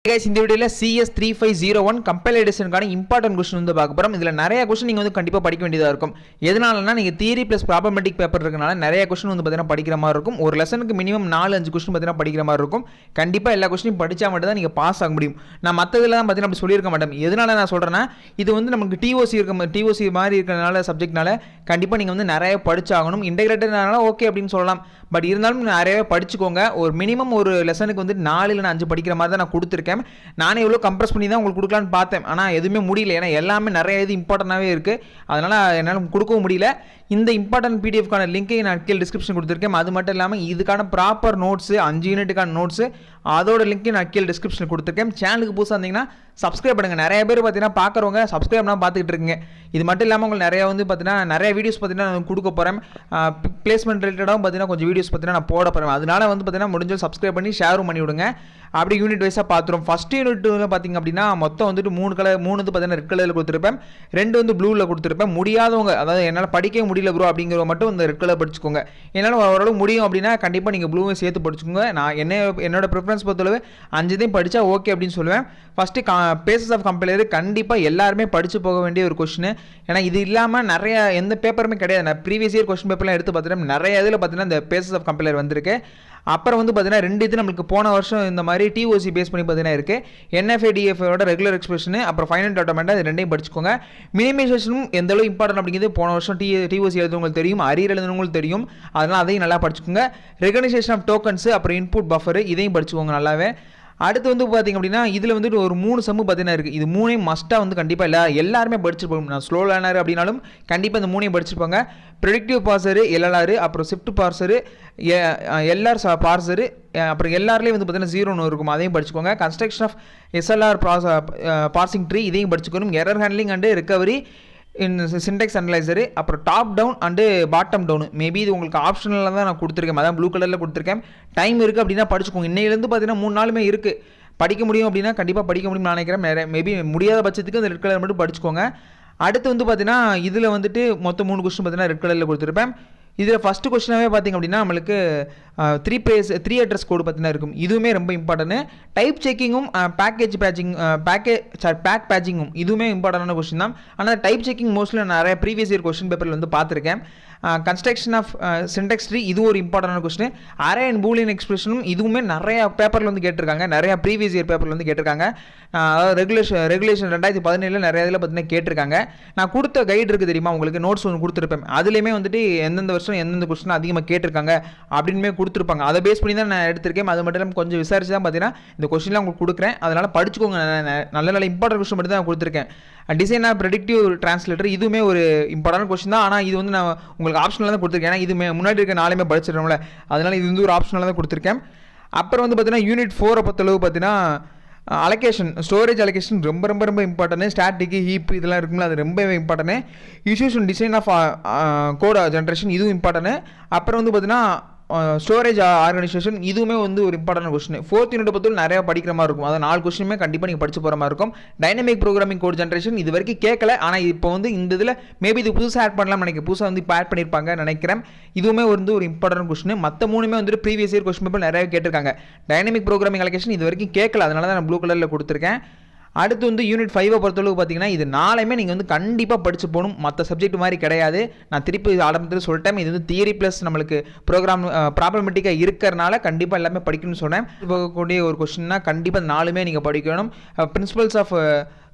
guys, இந்த வீடியோல CS3501 compile எடிஷனுக்கான important question வந்து பார்க்க போறோம். இதுல நிறைய क्वेश्चन நீங்க வந்து கண்டிப்பா படிக்க வேண்டியதா இருக்கும். எதனாலனா நீங்க தியரி பிளஸ் ப்ராபபிலிட்டி பேப்பர் இருக்கனால நிறைய क्वेश्चन வந்து பாத்தீங்கன்னா படிக்கிற மாதிரி இருக்கும். ஒரு லெசனுக்கு மினிமம் 4-5 क्वेश्चन பாத்தீங்கன்னா படிக்கிற மாதிரி இருக்கும். கண்டிப்பா எல்லா क्वेश्चनயும் படிச்சா மட்டும் தான் நீங்க பாஸ் ஆக முடியும். நான் மத்ததெல்லாம் பாத்தீங்கன்னா அப்படி சொல்லியிருக்க மாட்டேன். எதனால நான் சொல்றேன்னா இது வந்து நமக்கு TOC மாதிரி இருக்கனால சப்ஜெக்ட்னால கண்டிப்பா நீங்க வந்து நிறைய படிச்சாகணும். இன்டகிரேட்டட்னால ஓகே அப்படினு சொல்லலாம். பட் இருந்தாலும் நிறைய படிச்சுக்கோங்க. ஒரு மினிமம் ஒரு லெசனுக்கு வந்து 4 இல்ல 5 படிக்கிற மாதிரி தான் நான் கொடுத்திருக்கேன். நானே இவ்வளோ கம்ப்ரஸ் பண்ணி தான் உங்களுக்கு கொடுக்கலான்னு பார்த்தேன். ஆனால் எதுவுமே முடியல. ஏன்னா எல்லாமே நிறைய இது இம்பார்ட்டண்டாகவே இருக்குது. அதனால் என்னால் கொடுக்கவும் முடியல. இந்த இம்பார்ட்டன்ட் பிடிஎஃப்கான லிங்கை நான் கீழே டிஸ்கிரிப்ஷன் கொடுத்துருக்கேன். அது மட்டும் இல்லாமல் இதுக்கான ப்ராப்பர் நோட்ஸு 5 யூனிட்டுக்கான நோட்ஸு அதோட லிங்க்கை நான் கீழே டிஸ்கிரிப்ஷன் கொடுத்துருக்கேன். சேனலுக்கு புதுசாக இருந்தீங்கன்னா சப்ஸ்கிரைப் பண்ணுங்கள். நிறைய பேர் பார்த்தீங்கன்னா பார்க்குறவங்க சப்ஸ்கிரைப்லாம் பார்த்துக்கிட்டு இருக்கீங்க. இது மட்டும் இல்லாமல் உங்களுக்கு நிறையா வந்து பார்த்தீங்கன்னா நிறைய வீடியோஸ் பார்த்தீங்கன்னா நான் கொடுக்க போகிறேன். பிளேஸ்மெண்ட் ரிலேட்டடாகவும் பார்த்தீங்கன்னா கொஞ்சம் வீடியோஸ் பார்த்தீங்கன்னா நான் போட போகிறேன். அதனால வந்து பார்த்தீங்கன்னா முடிஞ்சு சப்ஸ்கிரைப் பண்ணி ஷேரும் பண்ணி விடுங்க. அப்படி யூனிட் வைஸாக பார்த்துரும். ஃபஸ்ட் யூனிட்டில் பார்த்தீங்க அப்படின்னா மொத்தம் வந்துட்டு 3 வந்து பார்த்தீங்கன்னா ரெட் கலரில் கொடுத்துருப்பேன், 2 வந்து ப்ளூவில் கொடுத்துருப்பேன். முடியாதவங்க, அதாவது என்னால் படிக்கவே முடியல ப்ரோ அப்படிங்கிறவங்க மட்டும் இந்த ரெட் கலர் படிச்சுக்கோங்க. என்னால் ஓரளவு முடியும் அப்படின்னா கண்டிப்பாக நீங்கள் ப்ளூவை சேர்த்து படிச்சுக்கோங்க. நான் என்னோட ப்ரிஃபரன்ஸ் பொறுத்தளவு 5 படித்தா ஓகே அப்படின்னு சொல்லுவேன். ஃபஸ்ட்டு பேசஸ் ஆஃப் கம்பைலர் கண்டிப்பாக எல்லாருமே படித்து போக வேண்டிய ஒரு கொஸ்டின். ஏன்னா இது இல்லாமல் நிறைய எந்த பேப்பருமே கிடையாது. நான் ப்ரீவியஸ் இயர் கொஸ்டின் பேப்பர்லாம் எடுத்து பார்த்துட்டேன். நிறைய இதில் பார்த்தீங்கன்னா இந்த பேசஸ் ஆஃப் கம்பைலர் வந்திருக்கு. அப்புறம் வந்து பார்த்தீங்கன்னா 2 இது நம்மளுக்கு போன வருஷம் இந்த மாதிரி TOC பேஸ் பண்ணி பார்த்தீங்கன்னா இருக்குது. NFA-DFA ரெகுலர் எக்ஸ்பிரஷனு அப்புறம் ஃபைனல் ஆட்டோமேட்டா இது ரெண்டையும் படிச்சுக்கோங்க. மினிமைசேஷனும் எந்த அளவு இம்பார்ட்டன்ட் அப்படிங்கிறது போன வருஷம் TOC எழுதுனவங்களுக்கு தெரியும், அரியர் எழுதுனவங்களுக்கு தெரியும். அதனால் அதையும் நல்லா படிச்சுக்கோங்க. ரெகனைசேஷன் ஆஃப் டோக்கன்ஸு அப்புறம் இன்புட் பஃபர் இதையும் படிச்சுக்கோங்க நல்லாவே. அடுத்து வந்து பார்த்திங்க அப்படின்னா இதில் வந்துட்டு ஒரு 3 சம்மு பார்த்தீங்கன்னா இருக்குது. இது 3ஐயும் மஸ்ட்டாக வந்து கண்டிப்பாக எல்லாருமே படிச்சிருப்போம். நான் ஸ்லோ லேர்னர் அப்படின்னாலும் கண்டிப்பாக இந்த 3ஐயும் படிச்சிருப்பாங்க. ப்ரெடிக்டிவ் பார்சரு LLR, அப்புறம் ஷிஃப்ட் பார்சரு LR பார்சரு, அப்புறம் எல்லாருலேயும் வந்து பார்த்தீங்கன்னா 0 இருக்கும். அதையும் படிச்சுக்கோங்க. Construction of SLR parsing tree இதையும் படிச்சுக்கணும். Error handling and recovery syntax analyser, அப்புறம் top down and bottom down. Maybe இது உங்களுக்கு ஆப்ஷனில் தான் நான் கொடுத்துருக்கேன். அதான் ப்ளூ கலரில் கொடுத்துருக்கேன். டைம் இருக்குது அப்படின்னா படிச்சுக்கோங்க. இன்னையிலேருந்து பார்த்தீங்கன்னா 3 நாளுமே இருக்குது. படிக்க முடியும் அப்படின்னா கண்டிப்பாக படிக்க முடியும்னு நினைக்கிறேன். மேபி முடியாத பட்சத்துக்கு இந்த ரெட் கலர் மட்டும் படிச்சுக்கோங்க. அடுத்து வந்து பார்த்தீங்கன்னா இதில் வந்துட்டு மொத்தம் 3 கொஸ்டின் பார்த்தீங்கன்னா ரெட் கலரில் கொடுத்துருப்பேன். இதில் ஃபஸ்ட்டு கொஸ்டினாகவே பார்த்திங்க அப்படின்னா நம்மளுக்கு 3 அட்ரஸ் கோடு பார்த்தீங்கன்னா இருக்கும். இதுவுமே ரொம்ப இம்பார்ட்டன்ட். டைப் செக்கிங்கும் பேக் பேட்சிங்கும் இதுவுமே இம்பார்ட்டண்டான கொஸ்டின் தான். ஆனால் டைப் செக்கிங் மோஸ்ட்லி நான் நிறைய ப்ரீவியஸ் இயர் கொஸ்டின் பேப்பரில் வந்து பார்த்துருக்கேன். கன்ஸ்ட்ரக்ஷன் ஆஃப் சின்டெக்ஸ் ட்ரீ இது ஒரு இம்பார்ட்டன்டான கொஸ்டின். அரே அண்ட் பூலியன் எக்ஸ்பிரஷனும் இதுவுமே நிறைய பேப்பரில் வந்து கேட்டிருக்காங்க. நிறையா ப்ரீவியஸ் இயர் பேப்பரில் வந்து கேட்டிருக்காங்க. அதாவது ரெகுலேஷன் 2017 நிறைய இதில் பார்த்தீங்கன்னா கேட்டிருக்காங்க. நான் கொடுத்த கைடு இருக்குது தெரியுமா உங்களுக்கு, நோட்ஸ் ஒன்று கொடுத்துருப்பேன். அதுலேயுமே வந்துட்டு எந்தெந்த வருஷம் எந்தெந்த கொஸ்டின் அதிகமாக கேட்டிருக்காங்க அப்படின்மே கொடுத்துருப்பாங்க. அதை பேஸ் பண்ணி தான் நான் எடுத்திருக்கேன். அது மட்டும் இல்லாமல் கொஞ்சம் விசாரிச்சு தான் பார்த்தீங்கன்னா இந்த கொஸ்டின்லாம் உங்களுக்கு கொடுக்குறேன். அதனால் படிச்சுக்கோங்க. நல்ல இம்பார்ட்டன்ட் கொஸ்டின் மட்டும் தான் நான் கொடுத்துருக்கேன். டிசைன் ஆஃப் ப்ரெடிக்டிவ் டிரான்ஸ்லேட்டர் இதுவுமே ஒரு இம்பார்ட்டன்ட் கொஸ்டின் தான். ஆனால் இது வந்து நான் உங்களுக்கு ஆப்ஷனில் தான் கொடுத்துருக்கேன். ஏன்னா இது முன்னாடி இருக்க நாளுமே படிச்சிடணும்ல, அதனால் இது வந்து ஒரு ஆப்ஷனில் தான் கொடுத்துருக்கேன். அப்புறம் வந்து பார்த்தீங்கன்னா யூனிட் 4 பொறுத்தளவு பார்த்தீங்கன்னா அலோகேஷன், ஸ்டோரேஜ் அலோகேஷன் ரொம்ப இம்பார்ட்டன்ட். ஸ்டாட்டிக்கு ஹீப் இதெல்லாம் இருக்குங்களா, அது ரொம்பவே important. Use and design of code generation இதுவும் இம்பார்ட்டன்ட். அப்புறம் வந்து பார்த்தீங்கன்னா ஸ்டோரேஜ் ஆர்கனைசேஷன் இதுவுமே வந்து ஒரு இம்பார்ட்டன்ட் கொஸ்டின். 4th யூனிட் பொறுத்தவரை நிறையா படிக்கிற மாதிரி இருக்கும். அதாவது 4 கொஸ்டினுமே கண்டிப்பாக நீங்கள் படிச்சு போகிற மாதிரி இருக்கும். டைனமிக் ப்ரோக்ராமிங் கோட் ஜென்ரேஷன் இது வரைக்கும் கேட்கல. ஆனால் இப்போ வந்து இந்த இதில் மேபி இது புதுசாக ஆட் பண்ணலாம்னு நினைக்கிறேன். புதுசாக வந்து இப்போ ஆட் பண்ணியிருப்பாங்க நினைக்கிறேன். இதுவுமே வந்து ஒரு இம்பார்ட்டன்ட் கொஸ்டின். மற்ற 3மே வந்துட்டு ப்ரீவியஸ் இயர் கொஸ்டின் பேப்பர் நிறைய கேட்டிருக்காங்க. டைனமிக் ப்ரோக்ராமிங் அலோகேஷன் இது வரைக்கும் கேட்கல, அதனால தான் நான் ப்ளூ கலரில் கொடுத்துருக்கேன். அடுத்து வந்து யூனிட் 5 பொறுத்தளவு பார்த்தீங்கன்னா இது 4மே நீங்கள் வந்து கண்டிப்பாக படிச்சு போகணும். மற்ற சப்ஜெக்ட் மாதிரி கிடையாது. நான் திருப்பி ஆரம்பத்தில் சொல்லிட்டேன். இது வந்து தியரி ப்ளஸ் நம்மளுக்கு ப்ராப்ளமேட்டிக்காக இருக்கிறனால கண்டிப்பாக எல்லாமே படிக்கணும்னு சொன்னேன். போகக்கூடிய ஒரு கொஸ்டின்னா கண்டிப்பாக 4மே நீங்கள் படிக்கணும். Principles of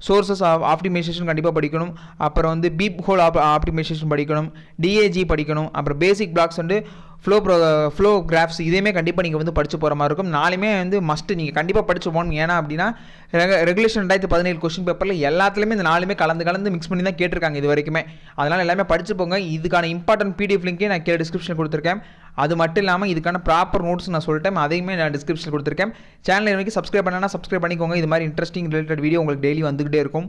sources of optimization கண்டிப்பாக படிக்கணும். அப்புறம் வந்து பீப் ஹோல் ஆப்டிமைசேஷன் படிக்கணும். DAG படிக்கணும். அப்புறம் பேசிக் பிளாக்ஸ் வந்து ஃப்ளோ கிராஃப்ஸ் இதையுமே கண்டிப்பாக நீங்கள் வந்து படிச்சு போகிற மாதிரி இருக்கும். 4மே வந்து மஸ்ட்டு நீங்கள் கண்டிப்பாக படிச்சு போகணும். ஏன்னா அப்படின்னா ரெகுலேஷன் 2017 கொஸ்டின் பேப்பரில் எல்லாத்துலேயுமே இந்த 4மே கலந்து மிக்ஸ் பண்ணி தான் கேட்டிருக்காங்க இது வரைக்குமே. அதனால் எல்லாமே படிச்சு போங்க. இதுக்கான இம்பார்ட்டன்ட் PDF லிங்கே நான் கீழே டிஸ்கிரிப்ஷன் கொடுத்துருக்கேன். அது மட்டும் இல்லாமல் இதுக்கான ப்ராப்பர் நோட்ஸ் நான் சொல்லிட்டேன், அதையுமே நான் டிஸ்கிரிப்ஷன் கொடுத்துருக்கேன். சேனல் வரைக்கும் சப்ஸ்கிரைப் பண்ணனா சப்ஸ்கிரைப் பண்ணிக்கோங்க. இது மாதிரி இன்ட்ரெஸ்டிங் ரிலேட்டட் வீடியோ உங்களுக்கு டெய்லி வந்துகிட்டே இருக்கும்.